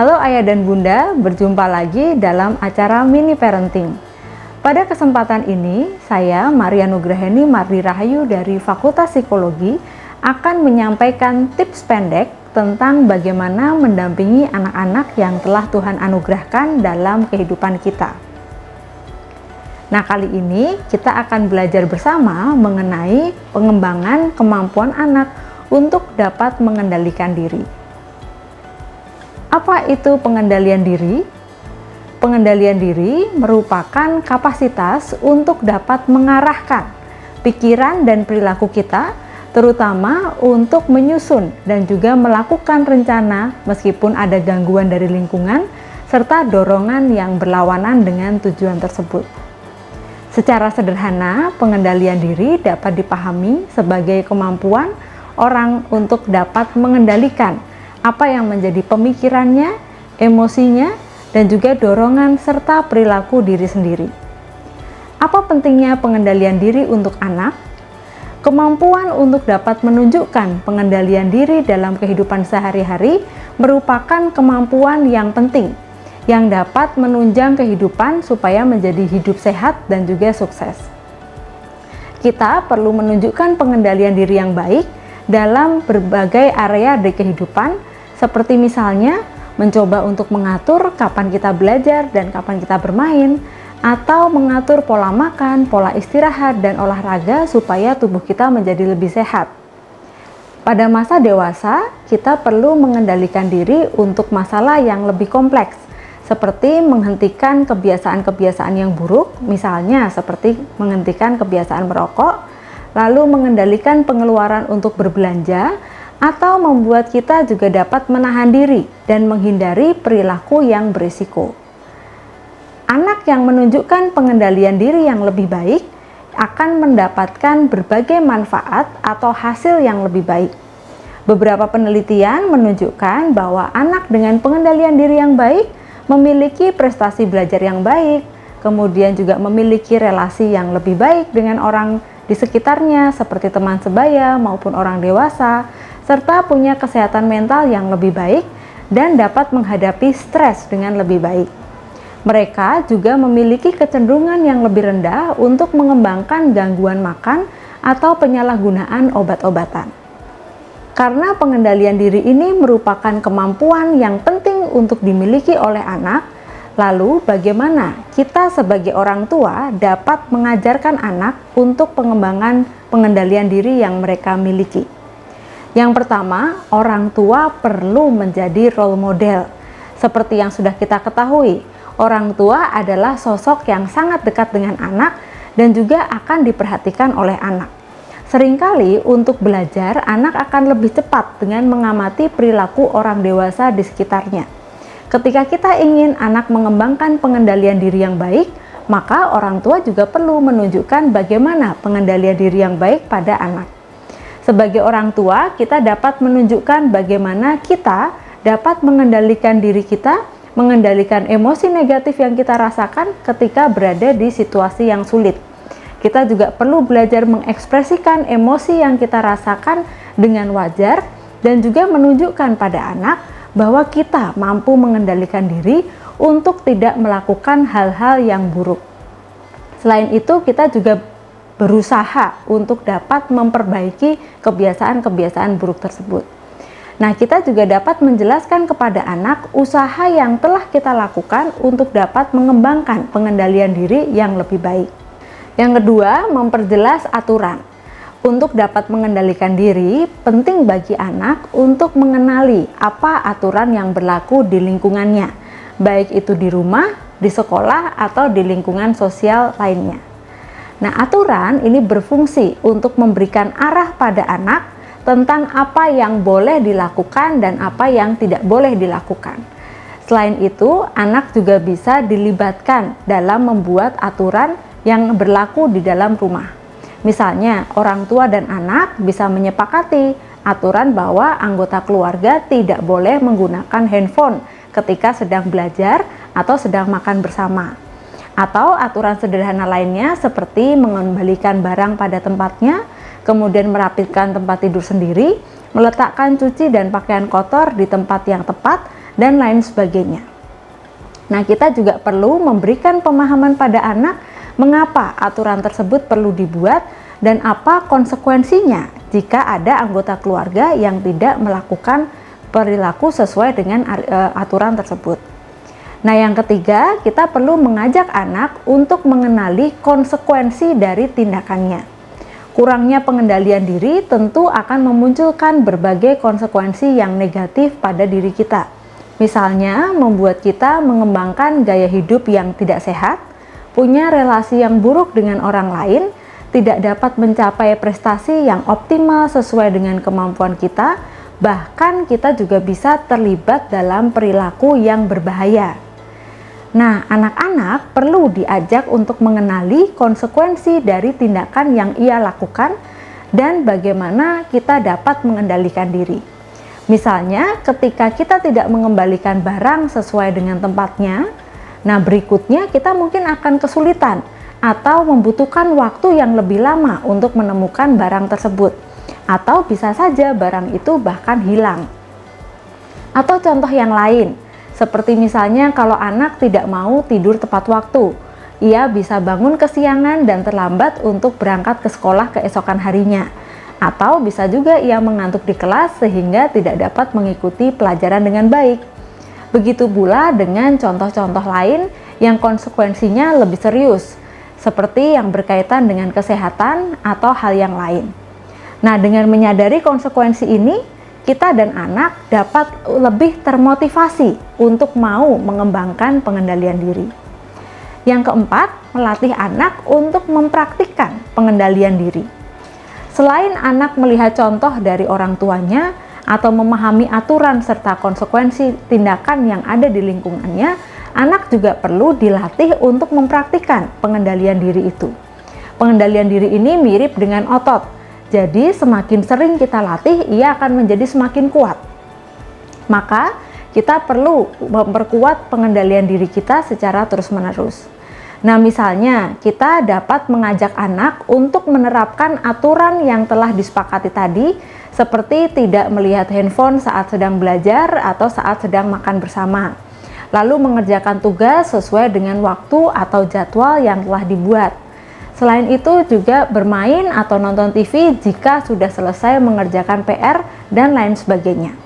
Halo Ayah dan Bunda, berjumpa lagi dalam acara Mini Parenting. Pada kesempatan ini, saya Maria Nugraheni Mardi Rahayu dari Fakultas Psikologi akan menyampaikan tips pendek tentang bagaimana mendampingi anak-anak yang telah Tuhan anugerahkan dalam kehidupan kita. Nah, kali ini kita akan belajar bersama mengenai pengembangan kemampuan anak untuk dapat mengendalikan diri. Apa itu pengendalian diri? Pengendalian diri merupakan kapasitas untuk dapat mengarahkan pikiran dan perilaku kita, terutama untuk menyusun dan juga melakukan rencana meskipun ada gangguan dari lingkungan, serta dorongan yang berlawanan dengan tujuan tersebut. Secara sederhana, pengendalian diri dapat dipahami sebagai kemampuan orang untuk dapat mengendalikan apa yang menjadi pemikirannya, emosinya, dan juga dorongan serta perilaku diri sendiri. Apa pentingnya pengendalian diri untuk anak? Kemampuan untuk dapat menunjukkan pengendalian diri dalam kehidupan sehari-hari merupakan kemampuan yang penting yang dapat menunjang kehidupan supaya menjadi hidup sehat dan juga sukses. Kita perlu menunjukkan pengendalian diri yang baik dalam berbagai area di kehidupan, seperti misalnya mencoba untuk mengatur kapan kita belajar dan kapan kita bermain, atau mengatur pola makan, pola istirahat, dan olahraga supaya tubuh kita menjadi lebih sehat. Pada masa dewasa, kita perlu mengendalikan diri untuk masalah yang lebih kompleks, seperti menghentikan kebiasaan-kebiasaan yang buruk, misalnya seperti menghentikan kebiasaan merokok, lalu mengendalikan pengeluaran untuk berbelanja, atau membuat kita juga dapat menahan diri dan menghindari perilaku yang berisiko. Anak yang menunjukkan pengendalian diri yang lebih baik akan mendapatkan berbagai manfaat atau hasil yang lebih baik. Beberapa penelitian menunjukkan bahwa anak dengan pengendalian diri yang baik memiliki prestasi belajar yang baik, kemudian juga memiliki relasi yang lebih baik dengan orang di sekitarnya seperti teman sebaya maupun orang dewasa, serta punya kesehatan mental yang lebih baik dan dapat menghadapi stres dengan lebih baik. Mereka juga memiliki kecenderungan yang lebih rendah untuk mengembangkan gangguan makan atau penyalahgunaan obat-obatan. Karena pengendalian diri ini merupakan kemampuan yang penting untuk dimiliki oleh anak, lalu bagaimana kita sebagai orang tua dapat mengajarkan anak untuk pengembangan pengendalian diri yang mereka miliki? Yang pertama, orang tua perlu menjadi role model. Seperti yang sudah kita ketahui, orang tua adalah sosok yang sangat dekat dengan anak dan juga akan diperhatikan oleh anak. Seringkali untuk belajar, anak akan lebih cepat dengan mengamati perilaku orang dewasa di sekitarnya. Ketika kita ingin anak mengembangkan pengendalian diri yang baik, maka orang tua juga perlu menunjukkan bagaimana pengendalian diri yang baik pada anak. Sebagai orang tua, kita dapat menunjukkan bagaimana kita dapat mengendalikan diri kita, mengendalikan emosi negatif yang kita rasakan ketika berada di situasi yang sulit. Kita juga perlu belajar mengekspresikan emosi yang kita rasakan dengan wajar dan juga menunjukkan pada anak bahwa kita mampu mengendalikan diri untuk tidak melakukan hal-hal yang buruk. Selain itu, kita juga berusaha untuk dapat memperbaiki kebiasaan-kebiasaan buruk tersebut. Nah, kita juga dapat menjelaskan kepada anak usaha yang telah kita lakukan untuk dapat mengembangkan pengendalian diri yang lebih baik. Yang kedua, memperjelas aturan. Untuk dapat mengendalikan diri, penting bagi anak untuk mengenali apa aturan yang berlaku di lingkungannya, baik itu di rumah, di sekolah, atau di lingkungan sosial lainnya. Nah, aturan ini berfungsi untuk memberikan arah pada anak tentang apa yang boleh dilakukan dan apa yang tidak boleh dilakukan. Selain itu, anak juga bisa dilibatkan dalam membuat aturan yang berlaku di dalam rumah. Misalnya, orang tua dan anak bisa menyepakati aturan bahwa anggota keluarga tidak boleh menggunakan handphone ketika sedang belajar atau sedang makan bersama. Atau aturan sederhana lainnya seperti mengembalikan barang pada tempatnya, kemudian merapikan tempat tidur sendiri, meletakkan cuci dan pakaian kotor di tempat yang tepat, dan lain sebagainya. Nah, kita juga perlu memberikan pemahaman pada anak mengapa aturan tersebut perlu dibuat dan apa konsekuensinya jika ada anggota keluarga yang tidak melakukan perilaku sesuai dengan aturan tersebut. Nah, yang ketiga, kita perlu mengajak anak untuk mengenali konsekuensi dari tindakannya. Kurangnya pengendalian diri tentu akan memunculkan berbagai konsekuensi yang negatif pada diri kita. Misalnya, membuat kita mengembangkan gaya hidup yang tidak sehat, punya relasi yang buruk dengan orang lain, tidak dapat mencapai prestasi yang optimal sesuai dengan kemampuan kita, bahkan kita juga bisa terlibat dalam perilaku yang berbahaya. Nah, anak-anak perlu diajak untuk mengenali konsekuensi dari tindakan yang ia lakukan dan bagaimana kita dapat mengendalikan diri. Misalnya, ketika kita tidak mengembalikan barang sesuai dengan tempatnya, nah berikutnya kita mungkin akan kesulitan atau membutuhkan waktu yang lebih lama untuk menemukan barang tersebut. Atau bisa saja barang itu bahkan hilang. Atau contoh yang lain, seperti misalnya kalau anak tidak mau tidur tepat waktu, ia bisa bangun kesiangan dan terlambat untuk berangkat ke sekolah keesokan harinya. Atau bisa juga ia mengantuk di kelas sehingga tidak dapat mengikuti pelajaran dengan baik. Begitu pula dengan contoh-contoh lain yang konsekuensinya lebih serius, seperti yang berkaitan dengan kesehatan atau hal yang lain. Nah, dengan menyadari konsekuensi ini, kita dan anak dapat lebih termotivasi untuk mau mengembangkan pengendalian diri. Yang keempat, melatih anak untuk mempraktikkan pengendalian diri. Selain anak melihat contoh dari orang tuanya atau memahami aturan serta konsekuensi tindakan yang ada di lingkungannya, anak juga perlu dilatih untuk mempraktikkan pengendalian diri itu. Pengendalian diri ini mirip dengan otot, jadi semakin sering kita latih, ia akan menjadi semakin kuat. Maka, kita perlu memperkuat pengendalian diri kita secara terus-menerus. Nah, misalnya kita dapat mengajak anak untuk menerapkan aturan yang telah disepakati tadi, seperti tidak melihat handphone saat sedang belajar atau saat sedang makan bersama. Lalu mengerjakan tugas sesuai dengan waktu atau jadwal yang telah dibuat. Selain itu juga bermain atau nonton TV jika sudah selesai mengerjakan PR dan lain sebagainya.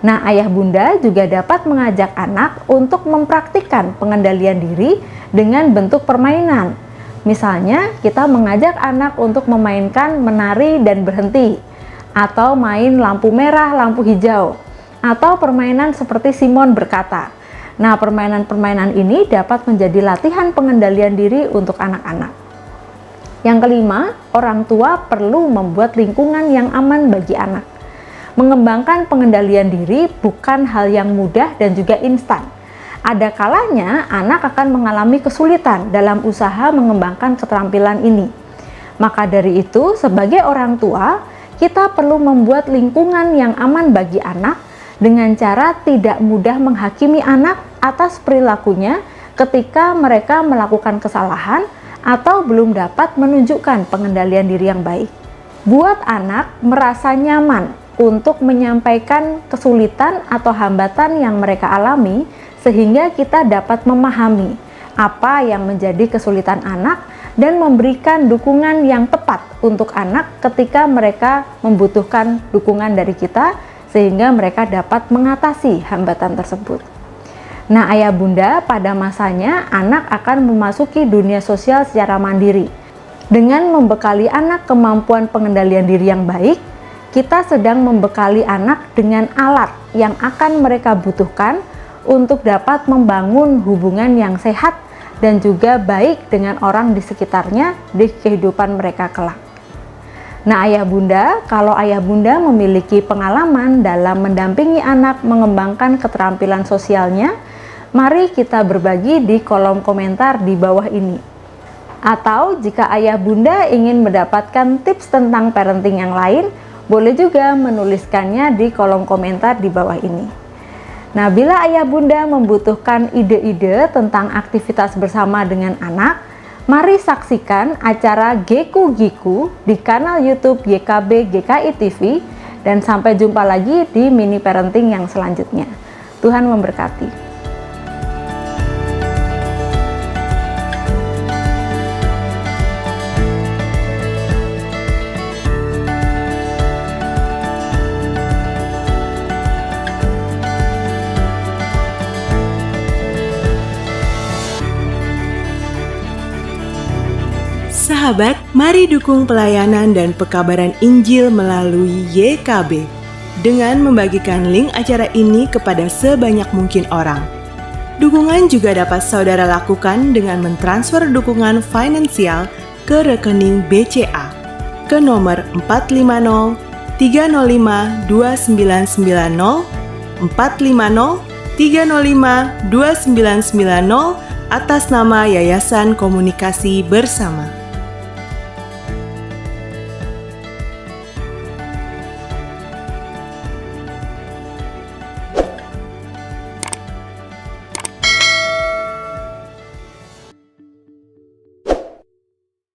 Nah, ayah bunda juga dapat mengajak anak untuk mempraktikkan pengendalian diri dengan bentuk permainan. Misalnya, kita mengajak anak untuk memainkan menari dan berhenti, atau main lampu merah, lampu hijau, atau permainan seperti Simon berkata. Nah, permainan-permainan ini dapat menjadi latihan pengendalian diri untuk anak-anak. Yang kelima, orang tua perlu membuat lingkungan yang aman bagi anak. Mengembangkan pengendalian diri bukan hal yang mudah dan juga instan. Ada kalanya anak akan mengalami kesulitan dalam usaha mengembangkan keterampilan ini. Maka dari itu, sebagai orang tua, kita perlu membuat lingkungan yang aman bagi anak dengan cara tidak mudah menghakimi anak atas perilakunya ketika mereka melakukan kesalahan atau belum dapat menunjukkan pengendalian diri yang baik. Buat anak merasa nyaman untuk menyampaikan kesulitan atau hambatan yang mereka alami, sehingga kita dapat memahami apa yang menjadi kesulitan anak dan memberikan dukungan yang tepat untuk anak ketika mereka membutuhkan dukungan dari kita, sehingga mereka dapat mengatasi hambatan tersebut. Nah, ayah bunda, pada masanya anak akan memasuki dunia sosial secara mandiri. Dengan membekali anak kemampuan pengendalian diri yang baik, kita sedang membekali anak dengan alat yang akan mereka butuhkan untuk dapat membangun hubungan yang sehat dan juga baik dengan orang di sekitarnya di kehidupan mereka kelak. Nah, ayah bunda, kalau ayah bunda memiliki pengalaman dalam mendampingi anak mengembangkan keterampilan sosialnya, mari kita berbagi di kolom komentar di bawah ini. Atau jika ayah bunda ingin mendapatkan tips tentang parenting yang lain, boleh juga menuliskannya di kolom komentar di bawah ini. Nah, bila ayah bunda membutuhkan ide-ide tentang aktivitas bersama dengan anak, mari saksikan acara Geku Giku di kanal YouTube YKB GKI TV, dan sampai jumpa lagi di mini parenting yang selanjutnya. Tuhan memberkati. Sahabat, mari dukung pelayanan dan pekabaran Injil melalui YKB dengan membagikan link acara ini kepada sebanyak mungkin orang. Dukungan juga dapat saudara lakukan dengan mentransfer dukungan finansial ke rekening BCA ke nomor 450 305 2990 450 305 2990 atas nama Yayasan Komunikasi Bersama.